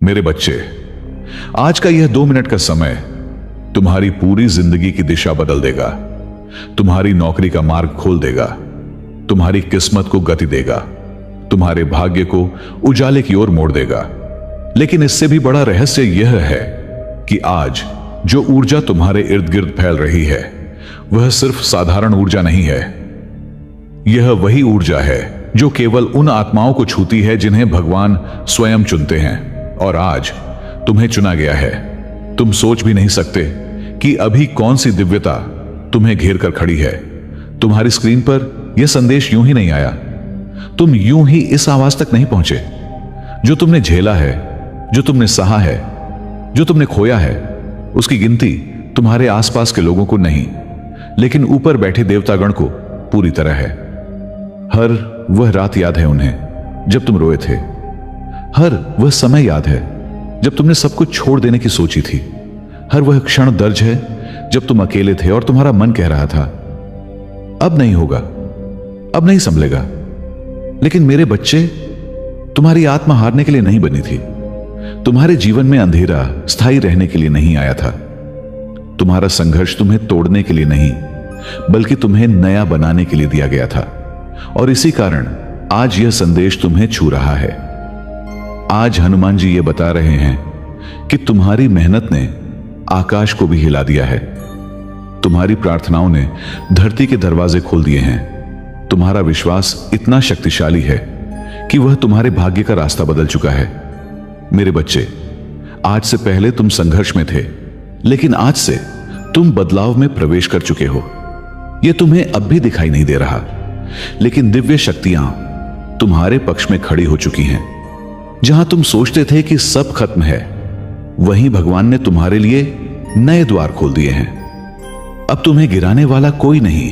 मेरे बच्चे, आज का यह 2 मिनट का समय तुम्हारी पूरी जिंदगी की दिशा बदल देगा, तुम्हारी नौकरी का मार्ग खोल देगा, तुम्हारी किस्मत को गति देगा, तुम्हारे भाग्य को उजाले की ओर मोड़ देगा। लेकिन इससे भी बड़ा रहस्य यह है कि आज जो ऊर्जा तुम्हारे इर्द गिर्द फैल रही है वह सिर्फ साधारण ऊर्जा नहीं है। यह वही ऊर्जा है जो केवल उन आत्माओं को छूती है जिन्हें भगवान स्वयं चुनते हैं। और आज तुम्हें चुना गया है। तुम सोच भी नहीं सकते कि अभी कौन सी दिव्यता तुम्हें घेर कर खड़ी है। तुम्हारी स्क्रीन पर यह संदेश यूं ही नहीं आया, तुम यूं ही इस आवाज तक नहीं पहुंचे। जो तुमने झेला है, जो तुमने सहा है, जो तुमने खोया है, उसकी गिनती तुम्हारे आसपास के लोगों को नहीं, लेकिन ऊपर बैठे देवतागण को पूरी तरह है। हर वह रात याद है उन्हें जब तुम रोए थे। हर वह समय याद है जब तुमने सब कुछ छोड़ देने की सोची थी। हर वह क्षण दर्ज है जब तुम अकेले थे और तुम्हारा मन कह रहा था अब नहीं होगा, अब नहीं संभलेगा। लेकिन मेरे बच्चे, तुम्हारी आत्मा हारने के लिए नहीं बनी थी। तुम्हारे जीवन में अंधेरा स्थायी रहने के लिए नहीं आया था। तुम्हारा संघर्ष तुम्हें तोड़ने के लिए नहीं, बल्कि तुम्हें नया बनाने के लिए दिया गया था। और इसी कारण आज यह संदेश तुम्हें छू रहा है। आज हनुमान जी ये बता रहे हैं कि तुम्हारी मेहनत ने आकाश को भी हिला दिया है। तुम्हारी प्रार्थनाओं ने धरती के दरवाजे खोल दिए हैं। तुम्हारा विश्वास इतना शक्तिशाली है कि वह तुम्हारे भाग्य का रास्ता बदल चुका है। मेरे बच्चे, आज से पहले तुम संघर्ष में थे, लेकिन आज से तुम बदलाव में प्रवेश कर चुके हो। यह तुम्हें अब भी दिखाई नहीं दे रहा, लेकिन दिव्य शक्तियां तुम्हारे पक्ष में खड़ी हो चुकी हैं। जहां तुम सोचते थे कि सब खत्म है, वहीं भगवान ने तुम्हारे लिए नए द्वार खोल दिए हैं। अब तुम्हें गिराने वाला कोई नहीं,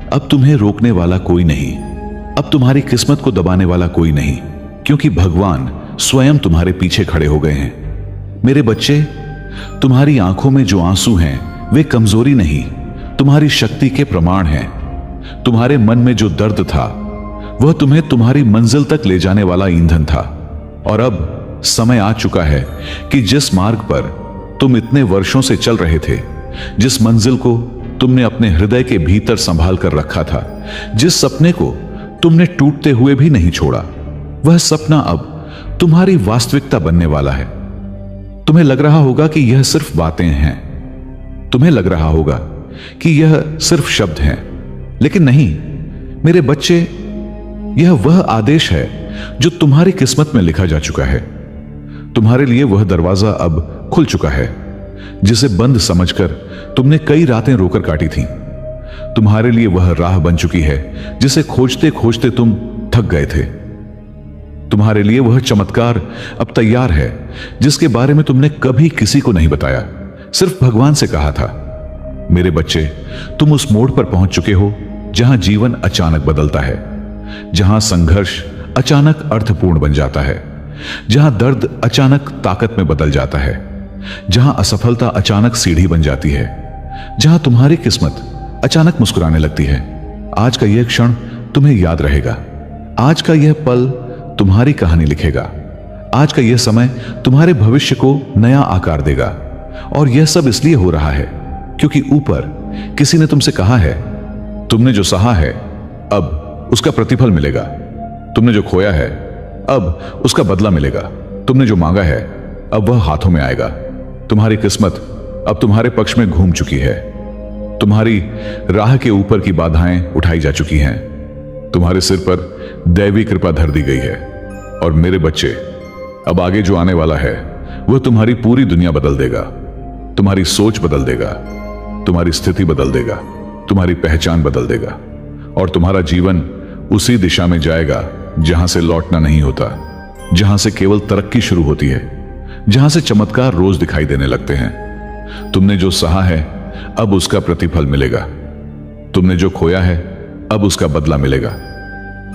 अब तुम्हें रोकने वाला कोई नहीं, अब तुम्हारी किस्मत को दबाने वाला कोई नहीं, क्योंकि भगवान स्वयं तुम्हारे पीछे खड़े हो गए हैं। मेरे बच्चे, तुम्हारी आंखों में जो आंसू हैं वे कमजोरी नहीं, तुम्हारी शक्ति के प्रमाण हैं। तुम्हारे मन में जो दर्द था वह तुम्हें तुम्हारी मंजिल तक ले जाने वाला ईंधन था। और अब समय आ चुका है कि जिस मार्ग पर तुम इतने वर्षों से चल रहे थे, जिस मंजिल को तुमने अपने हृदय के भीतर संभाल कर रखा था, जिस सपने को तुमने टूटते हुए भी नहीं छोड़ा, वह सपना अब तुम्हारी वास्तविकता बनने वाला है। तुम्हें लग रहा होगा कि यह सिर्फ बातें हैं, तुम्हें लग रहा होगा कि यह सिर्फ शब्द हैं, लेकिन नहीं मेरे बच्चे, यह वह आदेश है जो तुम्हारी किस्मत में लिखा जा चुका है। तुम्हारे लिए वह दरवाजा अब खुल चुका है जिसे बंद समझकर तुमने कई रातें रोकर काटी थीं। तुम्हारे लिए वह राह बन चुकी है जिसे खोजते खोजते तुम थक गए थे। तुम्हारे लिए वह चमत्कार अब तैयार है जिसके बारे में तुमने कभी किसी को नहीं बताया, सिर्फ भगवान से कहा था। मेरे बच्चे, तुम उस मोड़ पर पहुंच चुके हो जहां जीवन अचानक बदलता है, जहां संघर्ष अचानक अर्थपूर्ण बन जाता है, जहां दर्द अचानक ताकत में बदल जाता है, जहां असफलता अचानक सीढ़ी बन जाती है, जहां तुम्हारी किस्मत अचानक मुस्कुराने लगती है। आज का यह क्षण तुम्हें याद रहेगा। आज का यह पल तुम्हारी कहानी लिखेगा। आज का यह समय तुम्हारे भविष्य को नया आकार देगा। और यह सब इसलिए हो रहा है क्योंकि ऊपर किसी ने तुमसे कहा है, तुमने जो सहा है अब उसका प्रतिफल मिलेगा। तुमने जो खोया है अब उसका बदला मिलेगा। तुमने जो मांगा है अब वह हाथों में आएगा। तुम्हारी किस्मत अब तुम्हारे पक्ष में घूम चुकी है। तुम्हारी राह के ऊपर की बाधाएं उठाई जा चुकी हैं। तुम्हारे सिर पर दैवी कृपा धर दी गई है। और मेरे बच्चे, अब आगे जो आने वाला है वह तुम्हारी पूरी दुनिया बदल देगा। तुम्हारी सोच बदल देगा, तुम्हारी स्थिति बदल देगा, तुम्हारी पहचान बदल देगा। और तुम्हारा जीवन उसी दिशा में जाएगा जहां से लौटना नहीं होता, जहां से केवल तरक्की शुरू होती है, जहां से चमत्कार रोज दिखाई देने लगते हैं। तुमने जो सहा है अब उसका प्रतिफल मिलेगा। तुमने जो खोया है अब उसका बदला मिलेगा।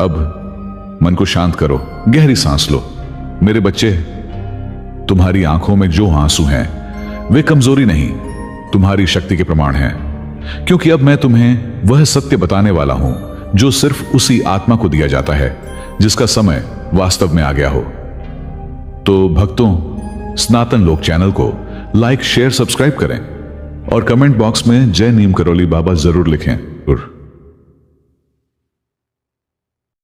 अब मन को शांत करो, गहरी सांस लो। मेरे बच्चे, तुम्हारी आंखों में जो आंसू हैं वे कमजोरी नहीं, तुम्हारी शक्ति के प्रमाण हैं। क्योंकि अब मैं तुम्हें वह सत्य बताने वाला हूं जो सिर्फ उसी आत्मा को दिया जाता है जिसका समय वास्तव में आ गया हो। तो भक्तों, सनातन लोक चैनल को लाइक शेयर सब्सक्राइब करें और कमेंट बॉक्स में जय नीम करोली बाबा जरूर लिखें।